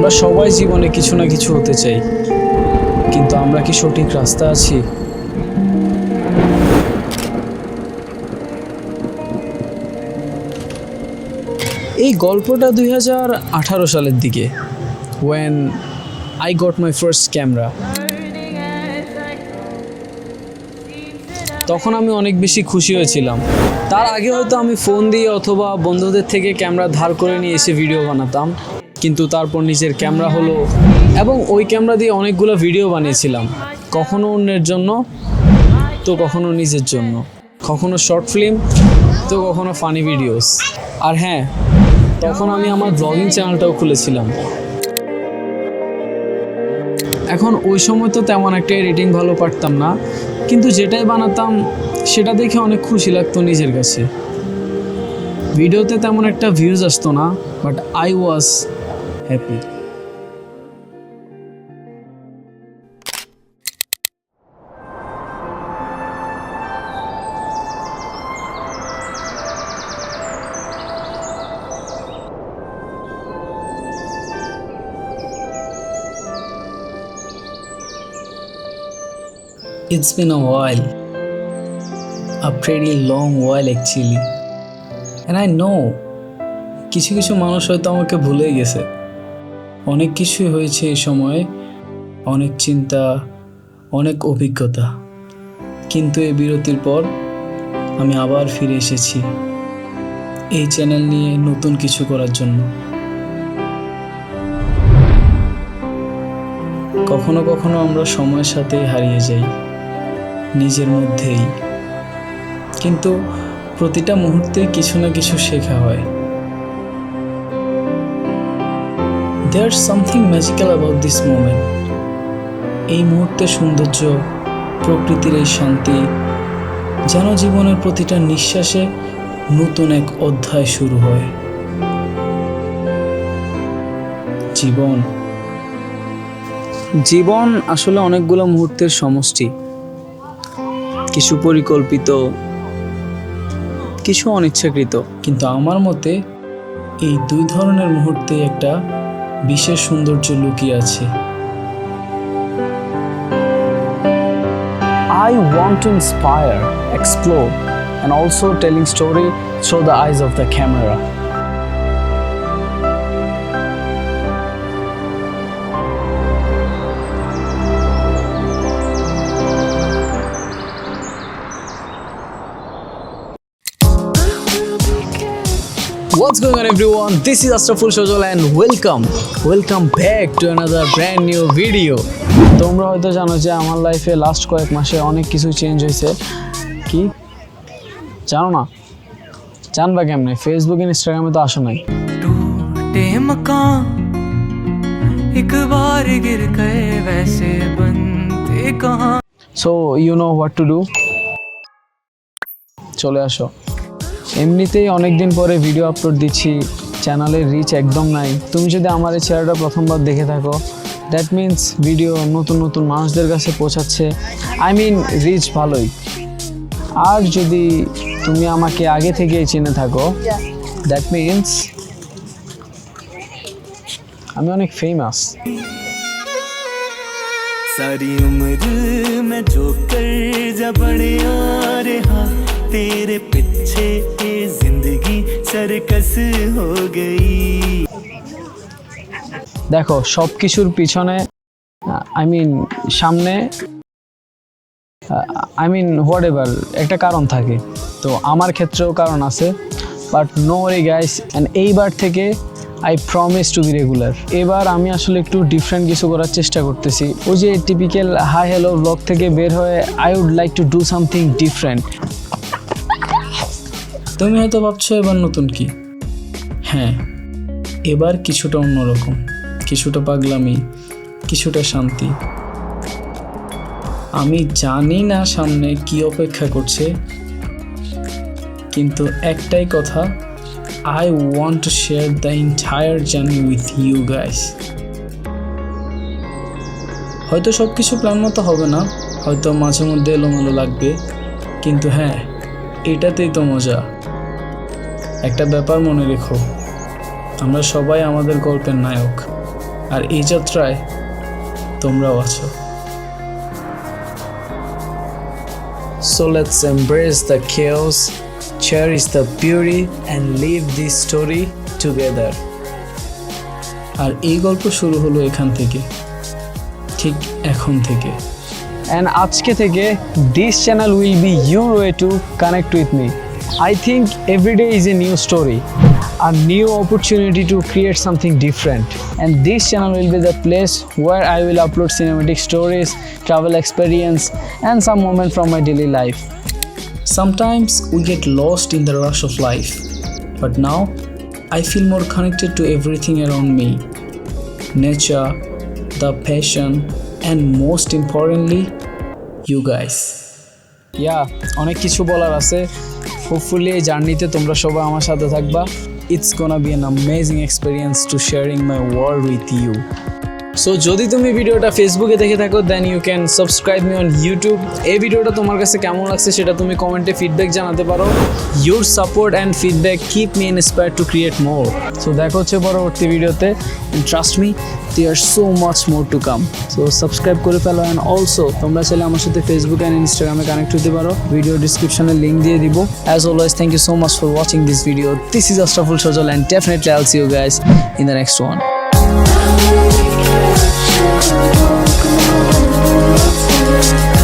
আমরা সবাই জীবনে কিছু না কিছু হতে চাই, কিন্তু আমরা কি সঠিক রাস্তা আছি? এই গল্পটা 2018 সালের দিকে, when I got my first camera। তখন আমি অনেক বেশি খুশি হয়েছিলাম। তার আগে হয়তো আমি ফোন দিয়ে অথবা বন্ধুদের থেকে ক্যামেরা ধার করে নিয়ে এসে ভিডিও বানাতাম, কিন্তু তারপর নিজের ক্যামেরা হলো এবং ওই ক্যামেরা দিয়ে অনেকগুলো ভিডিও বানিয়েছিলাম, কখনো অন্যের জন্য তো কখনো নিজের জন্য, কখনো শর্ট ফিল্ম তো কখনো ফানি ভিডিওস। আর হ্যাঁ, তখন আমি আমার ব্লগিং চ্যানেলটাও খুলেছিলাম। এখন ওই সময় তো তেমন একটা এডিটিং ভালো পারতাম না, কিন্তু যেটাই বানাতাম সেটা দেখে অনেক খুশি লাগতো নিজের কাছে। ভিডিওতে তেমন একটা ভিউজ আসতো না, but I was happy. It's been a while, a pretty long while actually, and I know কিছু কিছু মানুষ হয়তো আমাকে ভুলে গেছে। অনেক কিছুই হয়েছে এই সময়ে, অনেক চিন্তা, অনেক অভিজ্ঞতা, কিন্তু এই বিরতির পর আমি আবার ফিরে এসেছি এই চ্যানেল নিয়ে নতুন কিছু করার জন্য। কখনো কখনো আমরা সময়ের সাথে হারিয়ে যাই নিজের মধ্যেই, কিন্তু প্রতিটা মুহূর্তে কিছু না কিছু শেখা হয়। There's something magical about this moment. এই মুহূর্তের সৌন্দর্য, প্রকৃতির এই শান্তি, যেন জীবনের প্রতিটা নিঃশ্বাসে নতুন এক অধ্যায় শুরু হয়। জীবন আসলে অনেকগুলো মুহূর্তের সমষ্টি, কিছু পরিকল্পিত, কিছু অনিচ্ছাকৃত, কিন্তু আমার মতে এই দুই ধরনের মুহূর্তে একটা বিশেষ সৌন্দর্য লুকিয়ে আছে। I want to inspire, explore, and also telling story through the eyes of the camera. What's going on everyone? This is Ashraful Shojol and welcome back to another brand new video. তোমরা হয়তো জানো যে আমার লাইফে last কয়েক মাসে অনেক কিছু চেঞ্জ হয়েছে। কি জানো না? জানবা কেমনে? ফেসবুক ইনস্টাগ্রামে তো আসো নাই। टूटे मकान एक बार गिर गए वैसे बनते कहां। So you know what to do? চলে আসো। এমনিতেই অনেক দিন পরে ভিডিও আপলোড দিচ্ছি, চ্যানেলের রিচ একদম নাই। তুমি যদি আমার এই চেহারাটা প্রথমবার দেখে থাকো, দ্যাট মিনস ভিডিও নতুন নতুন মানুষদের কাছে পৌঁছাচ্ছে, আই মিন রিচ ভালোই। আর যদি তুমি আমাকে আগে থেকেই চিনে থাকো, দ্যাট মিনস আমি অনেক ফেমাস। सारी उम्र में जो कर जा बड़े आ रहा तेरे पीछे ये जिंदगी सर्कस हो गई। দেখো, সব কিছুর পিছনে সামনে হোয়াট এভার একটা কারণ থাকে, তো আমার ক্ষেত্রেও কারণ আছে, but no worry guys. And এইবার থেকে I promise to be regular. এবার আমি আসলে একটু ডিফারেন্ট কিছু করার চেষ্টা করতেছি। ওই যে টিপিক্যাল হাই হ্যালো ব্লগ থেকে বের হয়ে I would like to do something different. তুমি হয়তো ভাবছো এবার নতুন কি? হ্যাঁ, এবার কিছুটা অন্যরকম, কিছুটা পাগলামি, কিছুটা শান্তি। আমি জানি না সামনে কি অপেক্ষা করছে, কিন্তু একটাই কথা, I want to share the entire journey with you guys. হয়তো সব কিছু প্ল্যান মতো হবে না, হয়তো মাঝে মধ্যে এলোমেলো লাগবে, কিন্তু হ্যাঁ, এটাতেই তো মজা। একটা ব্যাপার মনে রেখো, আমরা সবাই আমাদের গল্পের নায়ক, আর এই যাত্রায় তোমরাও আছো। So let's embrace the chaos, cherish the beauty and live this story together. আর এই গল্প শুরু হলো এখান থেকে, ঠিক এখন থেকে। And আজকে থেকে this channel will be your way to connect with me. I think every day is a new story, a new opportunity to create something different. And this channel will be the place where I will upload cinematic stories, travel experience, and some moments from my daily life. Sometimes we get lost in the rush of life, but now I feel more connected to everything around me. Nature, the passion, and most importantly, you guys. অনেক কিছু বলার আছে। Hopefully এই জার্নিতে তোমরা সবাই আমার সাথে থাকবা। It's gonna be an amazing experience to sharing my world with you. So যদি তুমি ভিডিওটা ফেসবুকে দেখে থাকো then you can subscribe me on YouTube. এই ভিডিওটা তোমার কাছে কেমন লাগছে সেটা তুমি কমেন্টে ফিডব্যাক জানাতে পারো। Your support and feedback keep me inspired to create more. So দেখা হচ্ছে পরবর্তী ভিডিওতে। And trust me there so much more to come. So subscribe করে ফেলো। অ্যান্ড অলসো তোমরা চাইলে আমার সাথে ফেসবুক অ্যান্ড ইনস্টাগ্রামে কানেক্ট হতে পারো। ভিডিও ডিসক্রিপশনে লিঙ্ক দিয়ে দিব। As always thank you so much for watching this video. This is Ashraful Sajal and definitely I'll see you guys in the next one. We'll be right back.